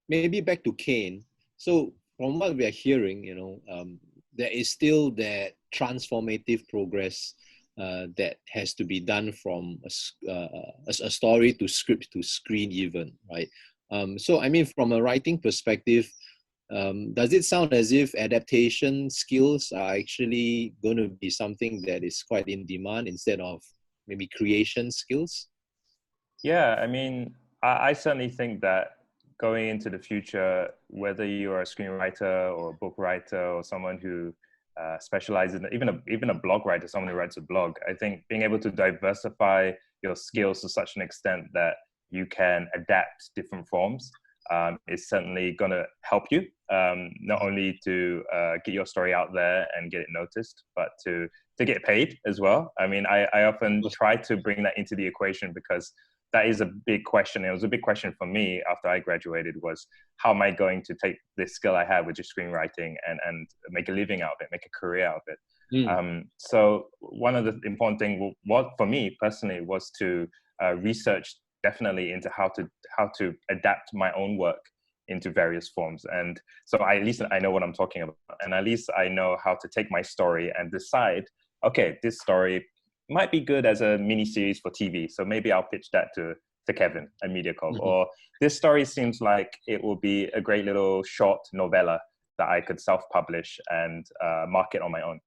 maybe back to Kane. So from what we are hearing, there is still that transformative progress that has to be done from a story to script to screen even, right? So I mean, from a writing perspective, does it sound as if adaptation skills are actually going to be something that is quite in demand instead of maybe creation skills? Yeah, I mean, I certainly think that going into the future, whether you're a screenwriter or a book writer or someone who specializes in even a blog writer, someone who writes a blog, I think being able to diversify your skills to such an extent that you can adapt different forms is certainly going to help you, not only to get your story out there and get it noticed, but to get paid as well. I mean, I often try to bring that into the equation because that is a big question. It was a big question for me after I graduated was, how am I going to take this skill I have, which is screenwriting, and make a living out of it, make a career out of it? So one of the important things, what for me personally, was to research definitely into how to adapt my own work into various forms. And so at least I know what I'm talking about. And at least I know how to take my story and decide, okay, this story might be good as a mini series for TV. So maybe I'll pitch that to Kevin at MediaCorp. Or this story seems like it will be a great little short novella that I could self-publish and market on my own.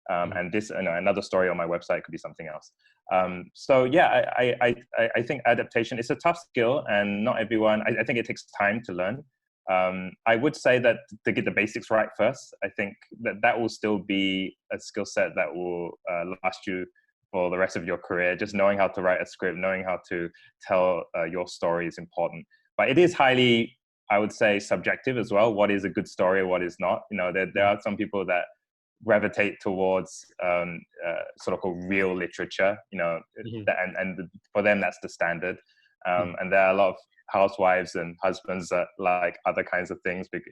And this, another story on my website could be something else. So yeah, I think adaptation is a tough skill, and not everyone. I think it takes time to learn. I would say that to get the basics right first. I think that will still be a skill set that will last you for the rest of your career. Just knowing how to write a script, knowing how to tell your story is important. But it is highly, I would say, subjective as well. What is a good story, what is not? There are some people that gravitate towards sort of called real literature, and for them that's the standard. And there are a lot of housewives and husbands that like other kinds of things because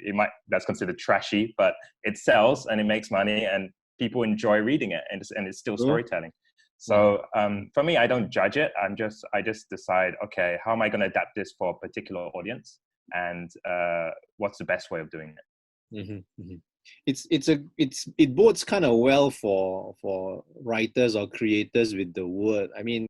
that's considered trashy, but it sells and it makes money and people enjoy reading it, and it's still storytelling. So for me, I don't judge it. I just decide, okay, how am I going to adapt this for a particular audience, and what's the best way of doing it? It bodes kind of well for writers or creators with the word. I mean,